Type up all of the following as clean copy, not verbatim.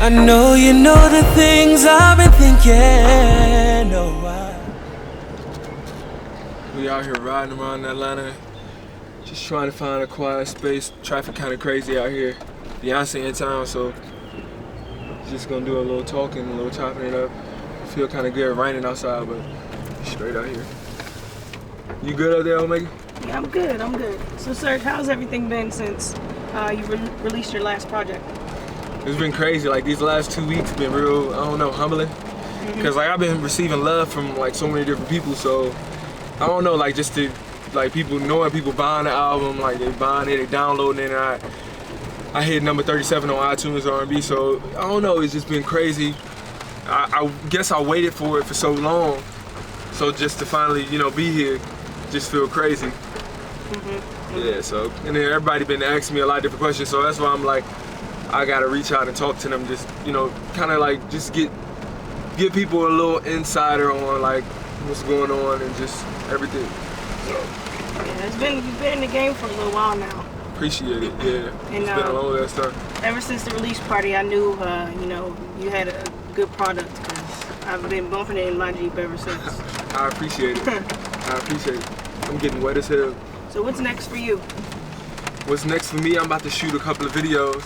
I know you know the things I've been thinking. Oh, we out here riding around Atlanta, just trying to find a quiet space. Traffic kind of crazy out here. Beyonce in town, so just gonna do a little talking, a little chopping it up. Feel kind of good, raining outside, but straight out here. You good up there, Omega? Yeah, I'm good. So, Serge, how's everything been since you released your last project? It's been crazy. Like these last 2 weeks been real, I don't know, humbling. Because like I've been receiving love from like so many different people, so I don't know, like just to like people knowing people buying the album, like they buying it, they downloading it, and I hit number 37 on iTunes R&B, so I don't know, it's just been crazy. I guess I waited for it for so long, so just to finally, you know, be here, just feel crazy. Yeah, so, and then everybody been asking me a lot of different questions, so that's why I'm like, I gotta reach out and talk to them, just, you know, kind of like just give people a little insider on like what's going on and just everything. So yeah, you've been in the game for a little while now. Appreciate it, yeah. And, it's been a long ass time. Ever since the release party, I knew, you know, you had a good product, because I've been bumping it in my Jeep ever since. I appreciate it. I appreciate it. I'm getting wet as hell. So what's next for you? What's next for me? I'm about to shoot a couple of videos,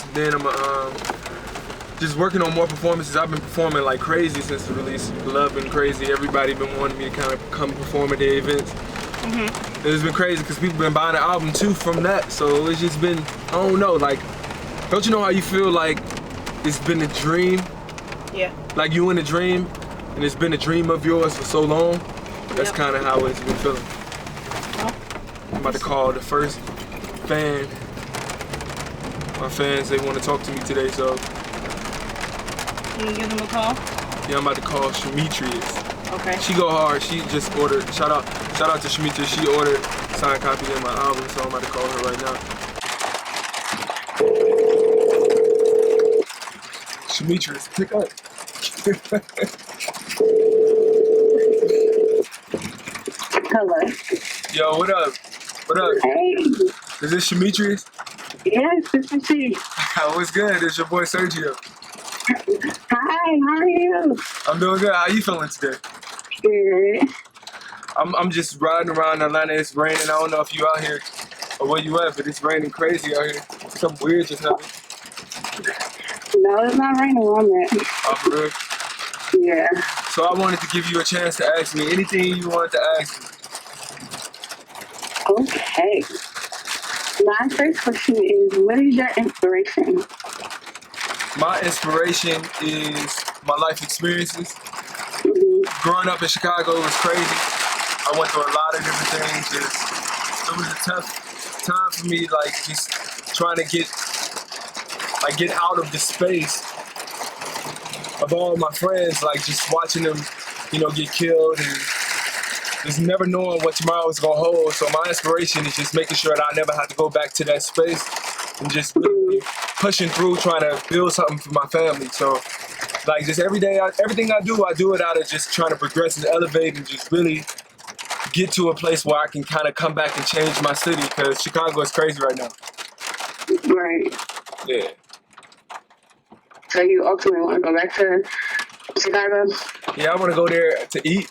and then I'm just working on more performances. I've been performing like crazy since the release. Love been crazy. Everybody been wanting me to kind of come perform at their events. It's been crazy because people been buying the album too from that. So it's just been, I don't know, like, don't you know how you feel like it's been a dream? Yeah. Like you in a dream, and it's been a dream of yours for so long. That's kind of how it's been feeling. I'm about to call the first fan. My fans, they want to talk to me today, so. Can you give them a call? Yeah, I'm about to call Shamitrius. Okay. She go hard. She just ordered. Shout out to Shamitrius. She ordered signed copy of my album, so I'm about to call her right now. Shamitrius, pick up. Hello. Yo, what up? What up? Hey. Is this Shamitrius? Yes, this is she. What's good? It's your boy Siergio. Hi, how are you? I'm doing good. How you feeling today? Good. I'm just riding around Atlanta. It's raining. I don't know if you out here or where you at, but it's raining crazy out here. Something weird just happened. No, it's not raining where I'm at. Oh, for real? Yeah. So I wanted to give you a chance to ask me anything you wanted to ask me. Okay. My first question is, what is your inspiration? My inspiration is my life experiences. Growing up in Chicago was crazy. I went through a lot of different things. It was a tough time for me, like just trying to get out of the space of all my friends, like just watching them, you know, get killed and just never knowing what tomorrow is gonna hold. So my inspiration is just making sure that I never have to go back to that space and just really pushing through, trying to build something for my family. So like just every day, everything I do it out of just trying to progress and elevate and just really get to a place where I can kind of come back and change my city, because Chicago is crazy right now. Right. Yeah. So you ultimately want to go back to Chicago? Yeah, I want to go there to eat.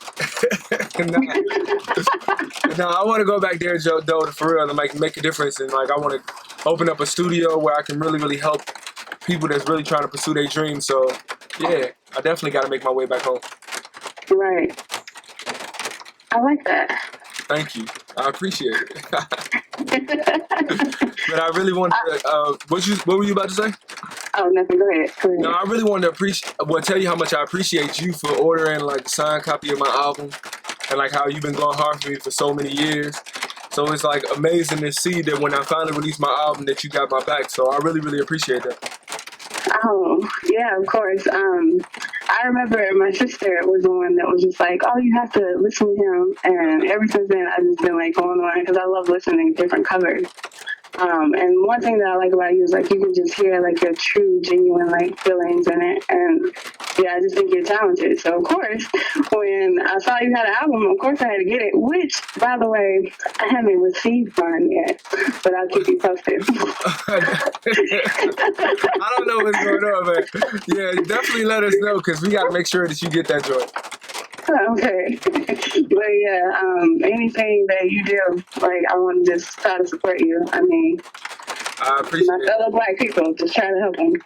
No, I want to go back there, Joe, though, for real, to make a difference. And like, I want to open up a studio where I can really, really help people that's really trying to pursue their dreams. So, yeah, I definitely got to make my way back home. Right. I like that. Thank you. I appreciate it. But I really wanted to, what were you about to say? Oh, nothing. Go ahead. No, I really wanted to tell you how much I appreciate you for ordering like a signed copy of my album, and like how you've been going hard for me for so many years. So it's like amazing to see that when I finally release my album that you got my back. So I really, really appreciate that. Oh, yeah, of course. I remember my sister was the one that was just like, oh, you have to listen to him. And ever since then, I've just been like going on, because I love listening to different covers. And one thing that I like about you is like you can just hear like your true, genuine like feelings in it, and Yeah, I just think you're talented. So, of course, when I saw you had an album, of course I had to get it, which, by the way, I haven't received mine yet, but I'll keep you posted. I don't know what's going on, but yeah, definitely let us know because we got to make sure that you get that joint. Okay. But yeah, anything that you do, like, I want to just try to support you. I mean, I appreciate my fellow Black people, just try to help them.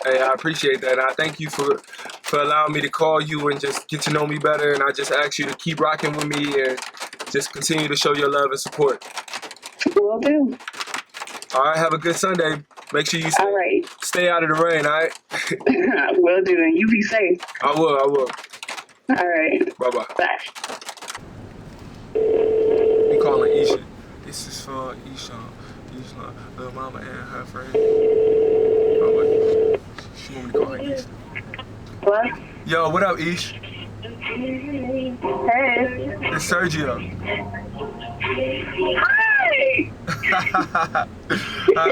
Hey, I appreciate that. I thank you for allowing me to call you and just get to know me better. And I just ask you to keep rocking with me and just continue to show your love and support. Will do. All right, have a good Sunday. Make sure you stay out of the rain, all right? Will do, and you be safe. I will. All right. Bye-bye. Bye. We calling Isha. This is for Isha, little mama and her friend. Oh, wait. She want me to call her Isha. What? Yo, what up, Ish? Hey. It's Siergio. Hi. How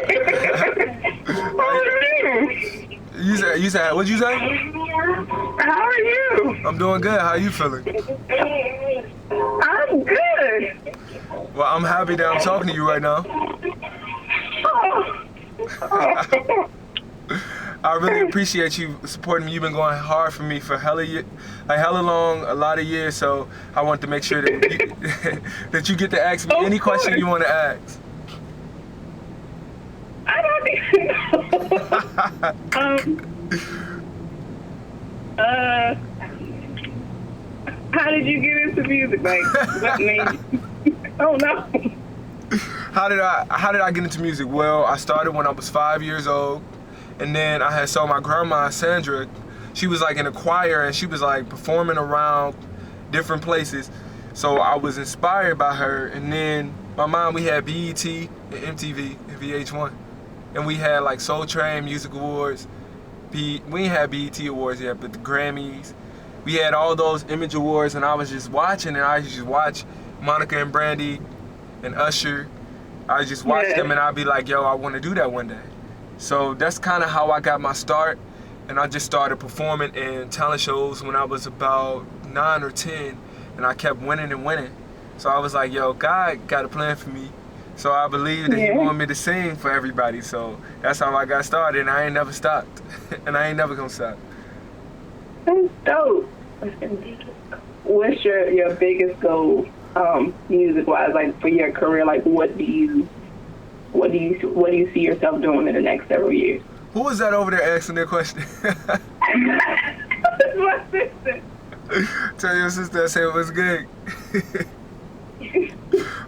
are you? You said, what'd you say? How are you? I'm doing good. How you feeling? I'm good. Well, I'm happy that I'm talking to you right now. I really appreciate you supporting me. You've been going hard for me for hella long, a lot of years. So I want to make sure that you, that you get to ask me any question you want to ask. I don't even know. How did you get into music? Like, what made you? Oh no. How did I get into music? Well, I started when I was 5 years old. And then I had saw my grandma, Sandra, she was like in a choir and she was like performing around different places. So I was inspired by her. And then my mom, we had BET and MTV and VH1. And we had like Soul Train Music Awards. We ain't had BET Awards yet, but the Grammys. We had all those Image Awards and I was just watching and I just watch Monica and Brandy and Usher. I just watch them and I'd be like, yo, I want to do that one day. So that's kind of how I got my start, and I just started performing in talent shows when I was about 9 or 10, and I kept winning and winning. So I was like, yo, God got a plan for me. So I believe that He wanted me to sing for everybody. So that's how I got started, and I ain't never stopped, and I ain't never gonna stop. That's dope. What's your biggest goal, music-wise, like for your career? Like, what do you see yourself doing in the next several years? Who was that over there asking their question? That's my sister. Tell your sister I said it was good.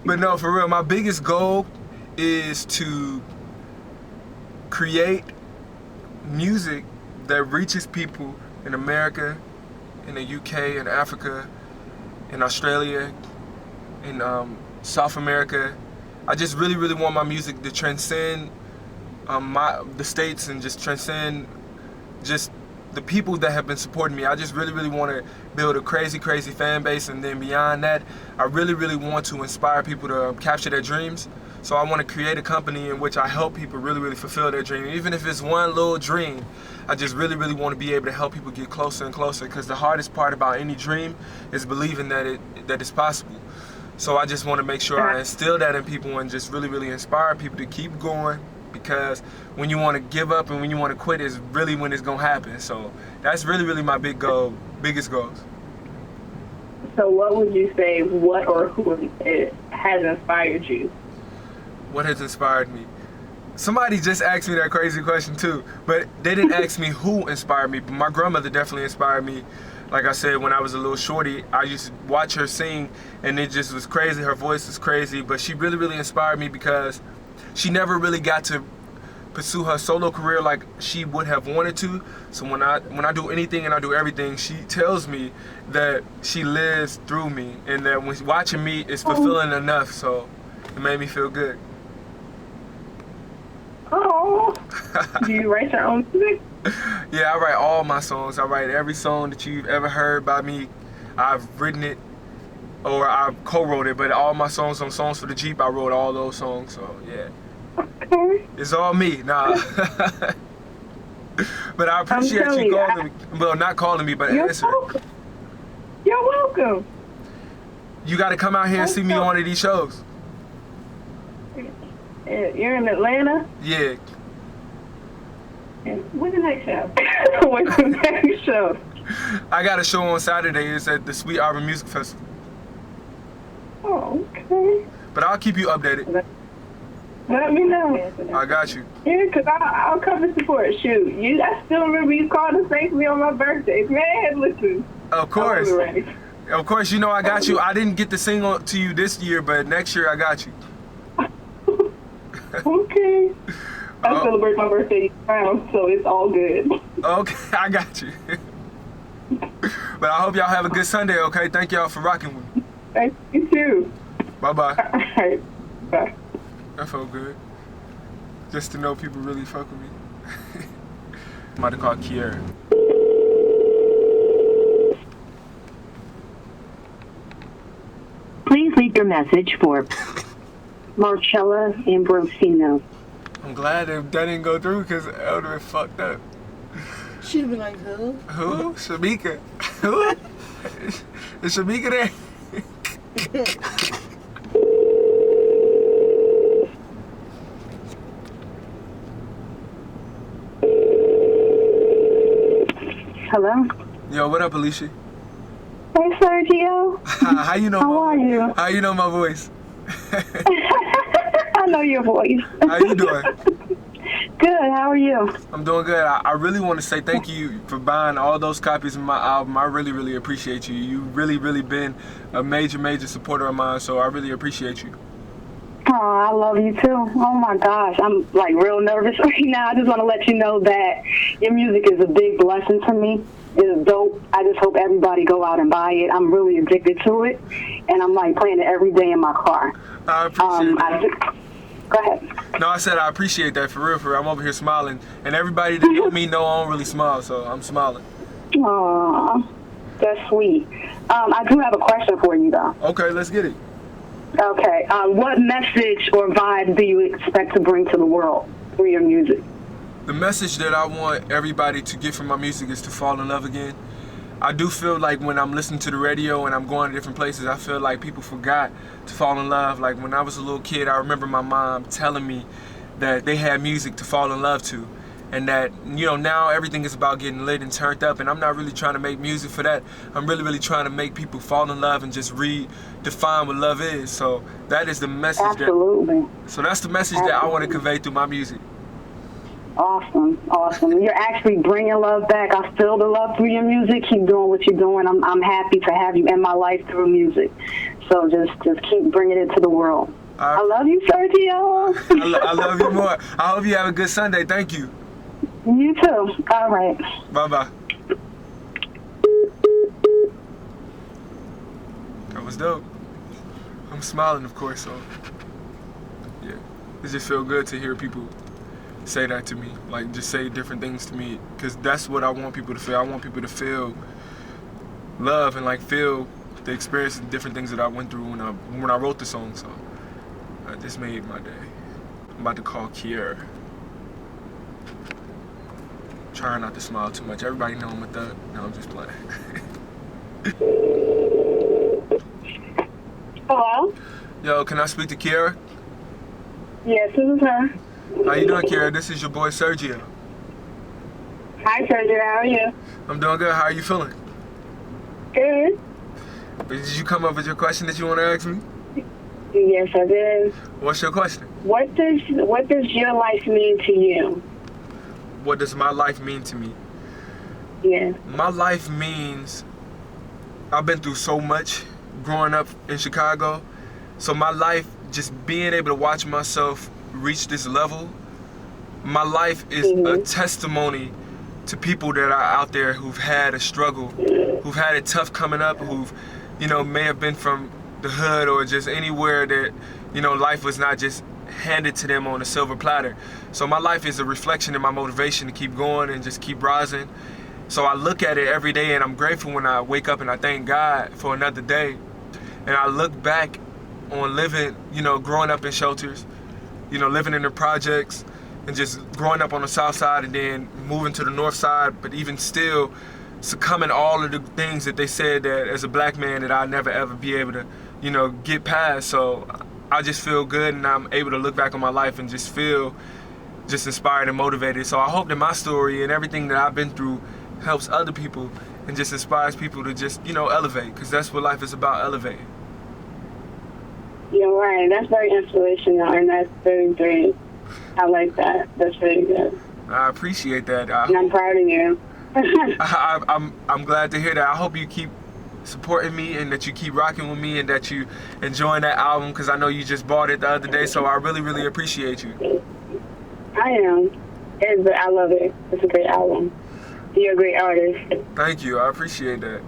But no, for real, my biggest goal is to create music that reaches people in America, in the UK, in Africa, in Australia, in South America. I just really, really want my music to transcend the states and just transcend just the people that have been supporting me. I just really, really want to build a crazy, crazy fan base, and then beyond that, I really, really want to inspire people to capture their dreams. So I want to create a company in which I help people really, really fulfill their dream. Even if it's one little dream, I just really, really want to be able to help people get closer and closer, because the hardest part about any dream is believing that it's possible. So I just want to make sure I instill that in people and just really, really inspire people to keep going, because when you want to give up and when you want to quit is really when it's going to happen. So that's really, really my biggest goals. So what would you say, what or who has inspired you? What has inspired me? Somebody just asked me that crazy question too, but they didn't ask me who inspired me, but my grandmother definitely inspired me. Like I said, when I was a little shorty, I used to watch her sing, and it just was crazy. Her voice was crazy, but she really, really inspired me because she never really got to pursue her solo career like she would have wanted to. So when I do anything and I do everything, she tells me that she lives through me, and that when watching me is fulfilling enough. So it made me feel good. Oh, do you write your own music? Yeah, I write all my songs. I write every song that you've ever heard by me. I've written it, or I've co-wrote it, but all my songs on Songs for the Jeep, I wrote all those songs, so yeah. Okay. It's all me, nah. But I appreciate you calling me. Well, not calling me, but answering. You're welcome. You got to come out here and see me on one of these shows. You're in Atlanta? Yeah. When's the next show? When's the next show? I got a show on Saturday. It's at the Sweet Arbor Music Festival. Oh, okay. But I'll keep you updated. Let me know. I got you. Yeah, because I'll come and support. Shoot, I still remember you called and thanked me on my birthday. Man, listen. Of course. Of course, you know I got you. I didn't get to sing to you this year, but next year I got you. Okay. I celebrate my birthday now, so it's all good. Okay, I got you. But I hope y'all have a good Sunday, okay? Thank y'all for rocking with me. Thank you too. Bye-bye. All right. Bye. That felt good. Just to know people really fuck with me. I'm about to call Kiera. Please leave your message for Marcella Ambrosino. I'm glad that didn't go through because I would have been fucked up. She'd be like, who? Who? Shamika. Who? Is Shamika there? Hello? Yo, what up, Alicia? Hey, Siergio. How you know? How are you? How you know my voice? I know your voice. How you doing? Good, how are you? I'm doing good. I really want to say thank you for buying all those copies of my album. I really, really appreciate you. You really, really been a major, major supporter of mine, so I really appreciate you. Oh, I love you too. Oh my gosh, I'm like real nervous right now. I just want to let you know that your music is a big blessing to me. It's dope. I just hope everybody go out and buy it. I'm really addicted to it, and I'm like playing it every day in my car. I appreciate that. Go ahead. No, I said I appreciate that for real, for real. I'm over here smiling, and everybody that know me know I don't really smile, so I'm smiling. Aw, that's sweet. I do have a question for you though. Okay, let's get it. Okay, what message or vibe do you expect to bring to the world through your music? The message that I want everybody to get from my music is to fall in love again. I do feel like when I'm listening to the radio and I'm going to different places, I feel like people forgot to fall in love. Like when I was a little kid, I remember my mom telling me that they had music to fall in love to. And that, you know, now everything is about getting lit and turned up, and I'm not really trying to make music for that. I'm really, really trying to make people fall in love and just redefine what love is. So that is the message. Absolutely. So that's the message that I want to convey through my music. Awesome, awesome. You're actually bringing love back. I feel the love through your music. Keep doing what you're doing. I'm happy to have you in my life through music. So just keep bringing it to the world. I love you, Siergio. I love you more. I hope you have a good Sunday. Thank you. You too. All right. Bye-bye. That was dope. I'm smiling, of course, so yeah. It just feels good to hear people say that to me. Like, just say different things to me, because that's what I want people to feel. I want people to feel love and, like, feel the experience and different things that I went through when I wrote the song, so this made my day. I'm about to call Kiera. Trying not to smile too much. Everybody know I'm a thug. No, I'm just playing. Hello? Yo, can I speak to Kiera? Yes, this is her. How you doing, Kiera? This is your boy, Siergio. Hi, Siergio. How are you? I'm doing good. How are you feeling? Good. Did you come up with your question that you want to ask me? Yes, I did. What's your question? What does your life mean to you? What does my life mean to me? Yeah. My life means I've been through so much growing up in Chicago. So my life, just being able to watch myself reach this level, my life is a testimony to people that are out there who've had a struggle, who've had it tough coming up, who've, you know, may have been from the hood or just anywhere that, you know, life was not just handed to them on a silver platter. So my life is a reflection of my motivation to keep going and just keep rising. So I look at it every day and I'm grateful when I wake up and I thank God for another day. And I look back on living, you know, growing up in shelters, you know, living in the projects, and just growing up on the south side and then moving to the north side, but even still succumbing all of the things that they said that as a black man that I'd never ever be able to, you know, get past. So I just feel good, and I'm able to look back on my life and just feel just inspired and motivated. So I hope that my story and everything that I've been through helps other people and just inspires people to just, you know, elevate, because that's what life is about, elevating. You're right. That's very inspirational, and that's very great. I like that. That's very good. I appreciate that. And I'm proud of you. I'm glad to hear that. I hope you keep supporting me and that you keep rocking with me and that you enjoying that album, because I know you just bought it the other day, so I really, really appreciate you. I am. I love it. It's a great album. You're a great artist. Thank you. I appreciate that.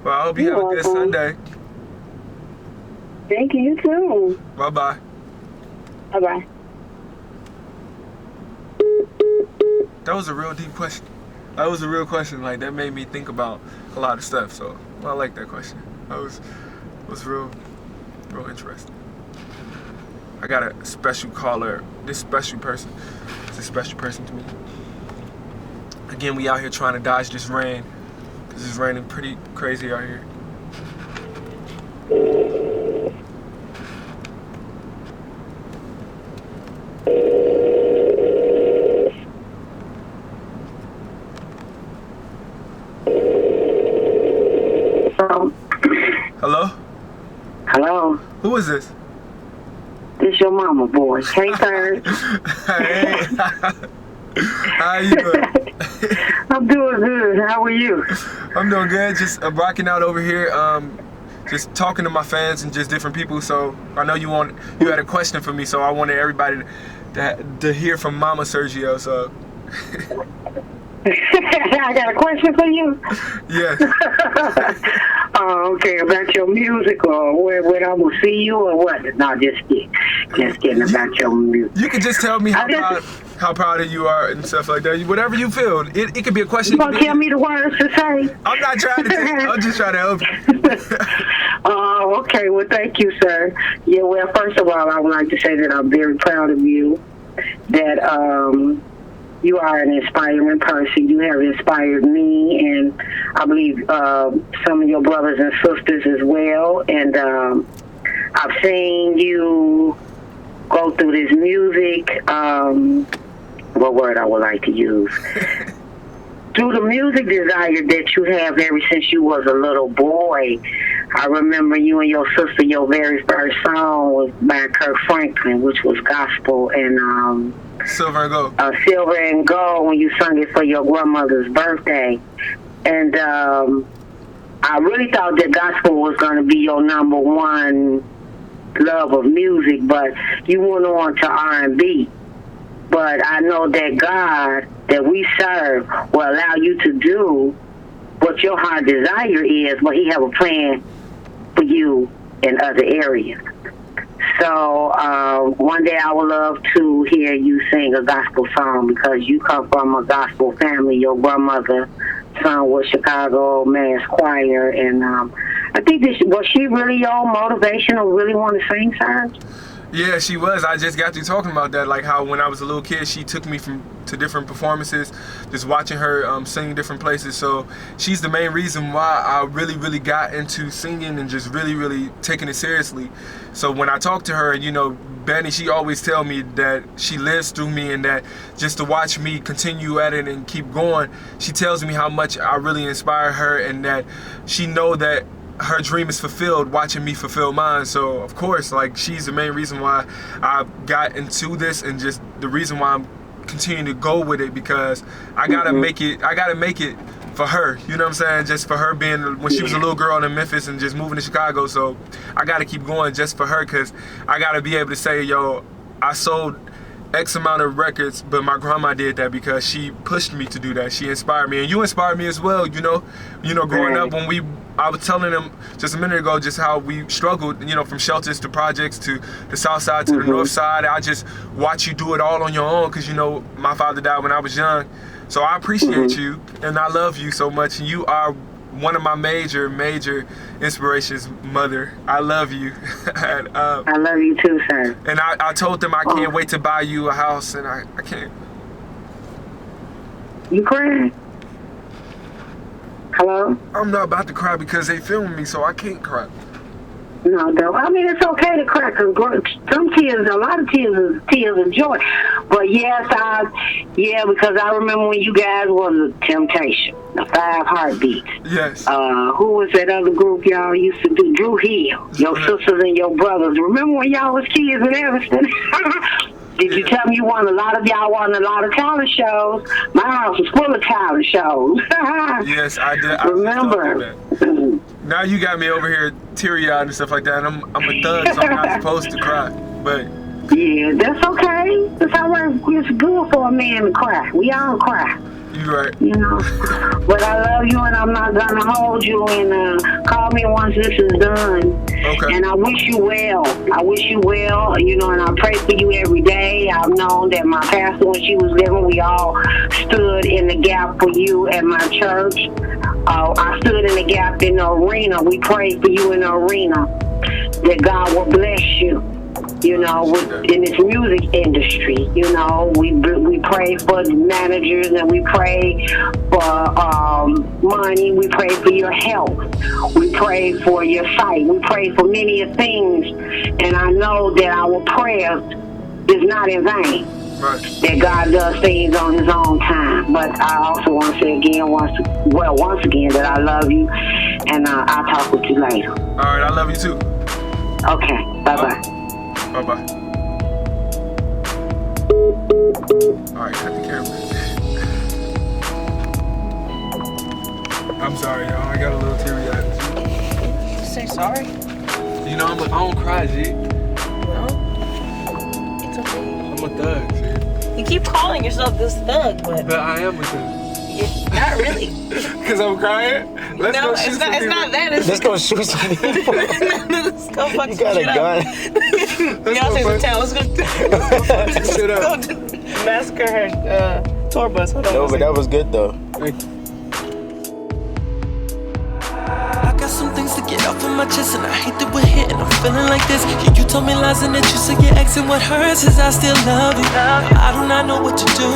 Well, I hope you have a good Sunday. Thank you. You too. Bye-bye. Bye-bye. That was a real deep question. That was a real question. Like, that made me think about a lot of stuff. So, I like that question. That was real interesting. I got a special caller. This special person is a special person to me. Again, we out here trying to dodge this rain, because it's raining pretty crazy out here. Hello? Hello? Who is this? This your mama, boy. Hey, sir. Hey. How you doing? I'm doing good. How are you? I'm doing good. Just rocking out over here. Just talking to my fans and just different people. So I know you had a question for me, so I wanted everybody to hear from Mama Siergio. So I got a question for you. Yes. Okay, about your music, or where I will see you, or what? No, just kidding about your music. You can just tell me how proud of you are and stuff like that. Whatever you feel. It could be a question. You gonna tell me the words to say? I'm not trying to I'm just trying to help you. Oh, okay. Well, thank you, sir. Yeah, well, first of all, I would like to say that I'm very proud of you, that you are an inspiring person. You have inspired me, and I believe some of your brothers and sisters as well. And I've seen you go through this music. What word I would like to use? Through the music desire that you have ever since you was a little boy. I remember you and your sister, your very first song was by Kirk Franklin, which was gospel, and Silver and Gold. Silver and Gold, when you sung it for your grandmother's birthday. And I really thought that gospel was going to be your number one love of music, but you went on to R&B. But I know that God that we serve will allow you to do what your heart desire is, but He have a plan for you in other areas. So one day I would love to hear you sing a gospel song, because you come from a gospel family. Your grandmother sung with Chicago Mass Choir, and I think was she really your motivation, or really want to sing, sir? Yeah, she was. I just got through talking about that, like how when I was a little kid, she took me to different performances, just watching her sing different places. So she's the main reason why I really, really got into singing and just really, really taking it seriously. So when I talk to her, you know, Benny, she always tell me that she lives through me, and that just to watch me continue at it and keep going, she tells me how much I really inspire her, and that she know that her dream is fulfilled watching me fulfill mine. So of course, like, she's the main reason why I got into this, and just the reason why I'm continuing to go with it, because I gotta make it for her, you know what I'm saying? Just for her being, when she was a little girl in Memphis and just moving to Chicago. So I gotta keep going just for her, because I gotta be able to say, yo, I sold X amount of records, but my grandma did that because she pushed me to do that. She inspired me, and you inspired me as well. You know, growing up, when I was telling them just a minute ago just how we struggled, you know, from shelters to projects to the south side to the north side. I just watch you do it all on your own, because, you know, my father died when I was young. So I appreciate you, and I love you so much, and you are one of my major inspirations, mother. I love you. And, I love you too, sir. and I told them I can't wait to buy you a house, and I can't. You crying? Hello? I'm not about to cry because they filming me, so I can't cry. No, though. I mean, it's okay to cry because some tears, a lot of tears is tears of joy. But yes, because I remember when you guys was a Temptation, the 5 Heartbeats. Yes. Who was that other group y'all used to do? Drew Hill, your sisters and your brothers. Remember when y'all was kids in Evanston? Did you tell me a lot of y'all won a lot of talent shows? My house was full of talent shows. Yes, I did. Remember. Now you got me over here teary-eyed and stuff like that. I'm a thug, so I'm not supposed to cry. But yeah, that's okay. That's all right. It's good for a man to cry. We all cry. you right. You know. But I love you, and I'm not gonna hold you. And call me once this is done. Okay. And I wish you well. I wish you well. You know, and I pray for you every day. I've known that my pastor, when she was living, we all stood in the gap for you at my church. I stood in the gap in the arena. We prayed for you in the arena. That God will bless you. You know, in this music industry, you know, we pray for managers, and we pray for money. We pray for your health. We pray for your sight. We pray for many things. And I know that our prayers is not in vain. Right. That God does things on His own time. But I also want to say again, once again, that I love you, and I'll talk with you later. All right, I love you too. Okay, bye-bye. Bye-bye. All right, cut the camera. I'm sorry, y'all. I got a little teary-eyed. Say sorry. You know, I don't cry, G. No, it's okay. I'm a thug, G. You keep calling yourself this thug, but I am a thug. not really. Because I'm crying? Let's No, go shoot it's not that. It's Let's go shoot some people. let's go fuck You some got a shit gun. up. Y'all say some town. Let's go Shit up. massacre her tour bus. Hold on. No, but that was good though. I got some things to get off of my chest, and I hate that we're here and I'm feeling like this. You told me lies and that you said your ex, and what hurts is I still love you. I do not know what to do.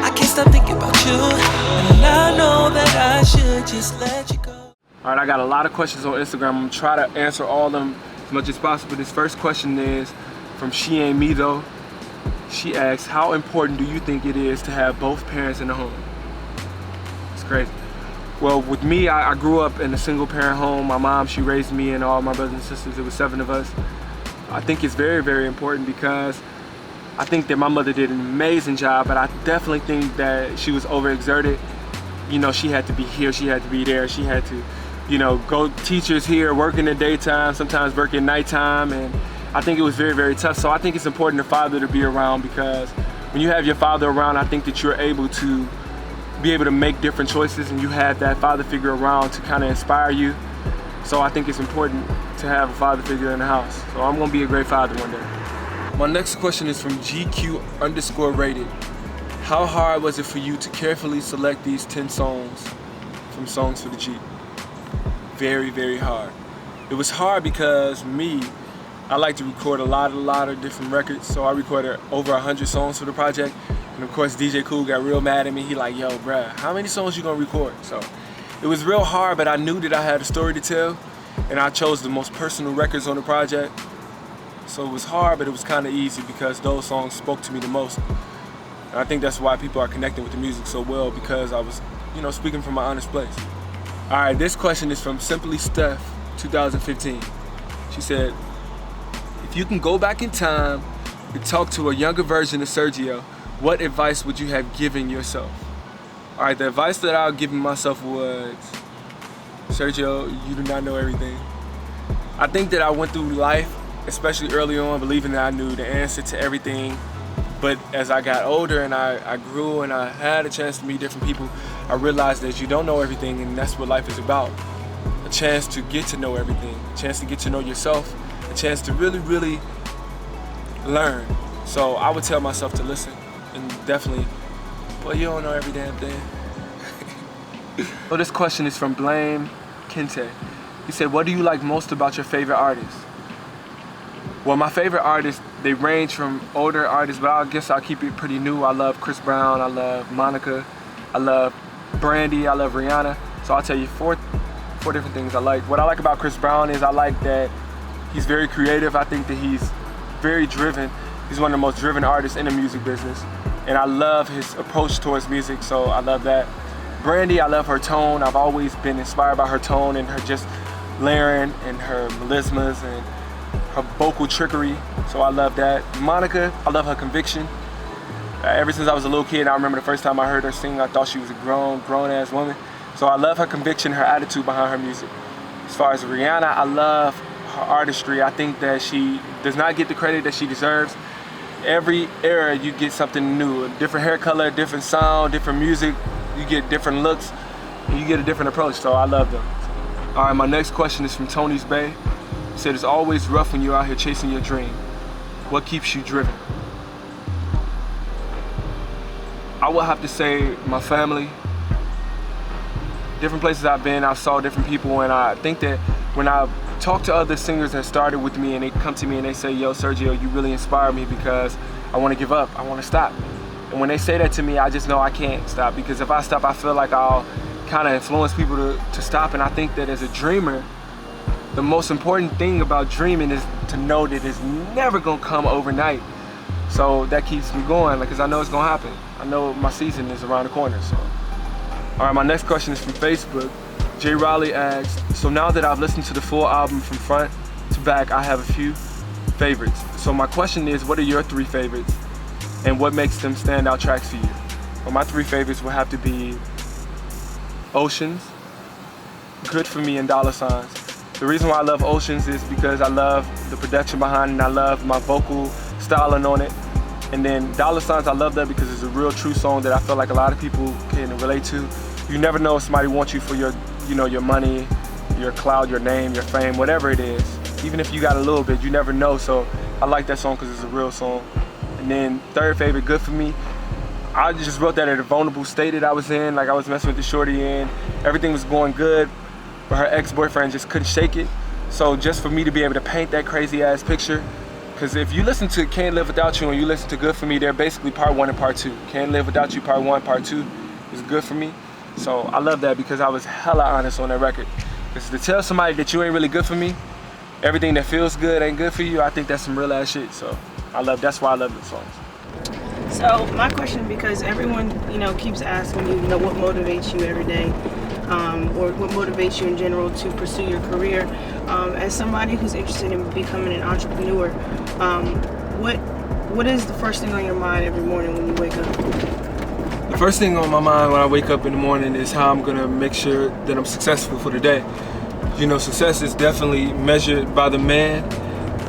I can't stop thinking about you, and I know that I should just let you go. All right, I got a lot of questions on Instagram. I'm gonna try to answer all of them as much as possible. This first question is from She Ain't Me Though. She asks, how important do you think it is to have both parents in the home? It's crazy. Well, with me, I grew up in a single parent home. My mom, she raised me and all my brothers and sisters. It was 7 of us. I think it's very, very important because I think that my mother did an amazing job, but I definitely think that she was overexerted. You know, she had to be here, she had to be there, she had to, you know, go teachers here, work in the daytime, sometimes work at nighttime, and I think it was very, very tough. So I think it's important for the father to be around, because when you have your father around, I think that you're able to be able to make different choices, and you have that father figure around to kind of inspire you. So I think it's important to have a father figure in the house. So I'm gonna be a great father one day. My next question is from GQ_rated. How hard was it for you to carefully select these 10 songs from Songs for the Jeep? Very, very hard. It was hard because I like to record a lot of different records. So I recorded over 100 songs for the project. And of course, DJ Cool got real mad at me. He like, yo, bruh, how many songs you gonna record? So it was real hard, but I knew that I had a story to tell, and I chose the most personal records on the project. So it was hard, but it was kind of easy because those songs spoke to me the most. And I think that's why people are connecting with the music so well, because I was, you know, speaking from my honest place. All right, this question is from Simply Steph, 2015. She said, if you can go back in time and talk to a younger version of Siergio, what advice would you have given yourself? All right, the advice that I was giving myself was, Siergio, you do not know everything. I think that I went through life, especially early on, believing that I knew the answer to everything. But as I got older and I grew and I had a chance to meet different people, I realized that you don't know everything, and that's what life is about. A chance to get to know everything, a chance to get to know yourself, a chance to really, really learn. So I would tell myself to listen, and definitely, well, you don't know every damn thing. So this question is from Blame Kente. He said, what do you like most about your favorite artists? Well, my favorite artists, they range from older artists, but I guess I'll keep it pretty new. I love Chris Brown, I love Monica, I love Brandy, I love Rihanna. So I'll tell you four different things I like. What I like about Chris Brown is I like that he's very creative. I think that he's very driven. He's one of the most driven artists in the music business. And I love his approach towards music, so I love that. Brandy, I love her tone. I've always been inspired by her tone and her just layering and her melismas and her vocal trickery, so I love that. Monica, I love her conviction. Ever since I was a little kid, I remember the first time I heard her sing, I thought she was a grown-ass woman. So I love her conviction, her attitude behind her music. As far as Rihanna, I love her artistry. I think that she does not get the credit that she deserves. Every era, you get something new, a different hair color, different sound, different music. You get different looks, and you get a different approach, so I love them. All right, my next question is from Tony's Bay. He said, it's always rough when you're out here chasing your dream. What keeps you driven? I would have to say my family. Different places I've been, I saw different people, and I think that when I talk to other singers that started with me and they come to me and they say, yo, Siergio, you really inspire me because I want to give up, I want to stop. And when they say that to me, I just know I can't stop, because if I stop, I feel like I'll kind of influence people to stop. And I think that as a dreamer, the most important thing about dreaming is to know that it's never gonna come overnight. So that keeps me going, because I know it's gonna happen. I know my season is around the corner, so. All right, my next question is from Facebook. Jay Riley asked, so now that I've listened to the full album from front to back, I have a few favorites. So my question is, what are your 3 favorites? And what makes them standout tracks for you? Well, my 3 favorites will have to be Oceans, Good For Me, and Dollar Signs. The reason why I love Oceans is because I love the production behind it, and I love my vocal styling on it. And then Dollar Signs, I love that because it's a real true song that I feel like a lot of people can relate to. You never know if somebody wants you for your, your money, your clout, your name, your fame, whatever it is. Even if you got a little bit, you never know. So I like that song because it's a real song. And then 3rd favorite, Good For Me. I just wrote that at a vulnerable state that I was in, like I was messing with the shorty and everything was going good, but her ex-boyfriend just couldn't shake it. So just for me to be able to paint that crazy ass picture, because if you listen to Can't Live Without You and you listen to Good For Me, they're basically part 1 and part 2. Can't Live Without You, part 1, part 2 is Good For Me. So I love that because I was hella honest on that record. Because to tell somebody that you ain't really good for me, everything that feels good ain't good for you, I think that's some real ass shit. So that's why I love the songs. So my question, because everyone, keeps asking you, what motivates you every day, or what motivates you in general to pursue your career. As somebody who's interested in becoming an entrepreneur, what is the first thing on your mind every morning when you wake up? The first thing on my mind when I wake up in the morning is how I'm gonna make sure that I'm successful for the day. Success is definitely measured by the man.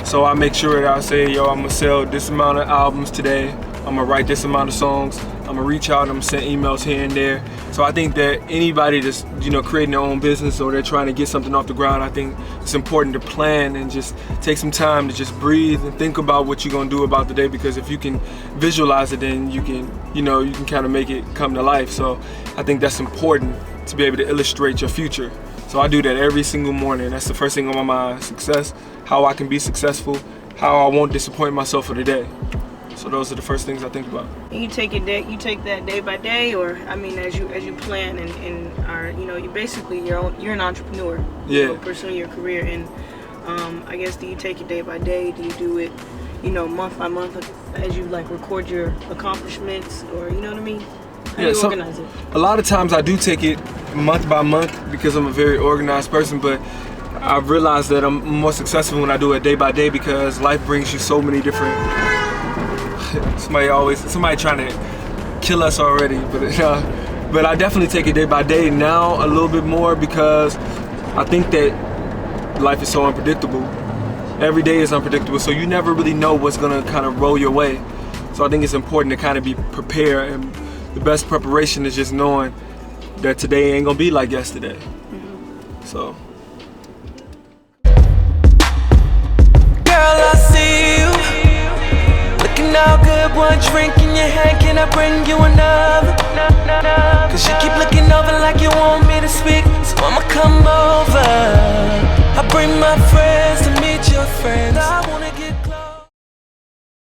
So I make sure that I say, yo, I'm gonna sell this amount of albums today. I'm gonna write this amount of songs. I'm gonna reach out, I'm gonna send emails here and there. So I think that anybody that's, creating their own business or they're trying to get something off the ground, I think it's important to plan and just take some time to just breathe and think about what you're gonna do about the day, because if you can visualize it, then you can, you can kind of make it come to life. So I think that's important to be able to illustrate your future. So I do that every single morning. That's the first thing on my mind. Success, how I can be successful, how I won't disappoint myself for the day. So those are the first things I think about. You take that day by day, or as you plan and are you basically you're an entrepreneur. Yeah. Pursuing your career, and I guess, do you take it day by day? Do you do it month by month as you record your accomplishments, or you know what I mean? How do you organize it? A lot of times I do take it month by month because I'm a very organized person, but I've realized that I'm more successful when I do it day by day, because life brings you so many different. Somebody trying to kill us already, but I definitely take it day by day now a little bit more, because I think that life is so unpredictable. Every day is unpredictable, so you never really know what's gonna kind of roll your way. So I think it's important to kind of be prepared, and the best preparation is just knowing that today ain't gonna be like yesterday. Mm-hmm. So. Girl, I see you looking looking all good, one drink in your hand, can I bring you another? Cause you keep looking over like you want me to speak, so I'ma come over. I bring my friends to meet your friends. I wanna get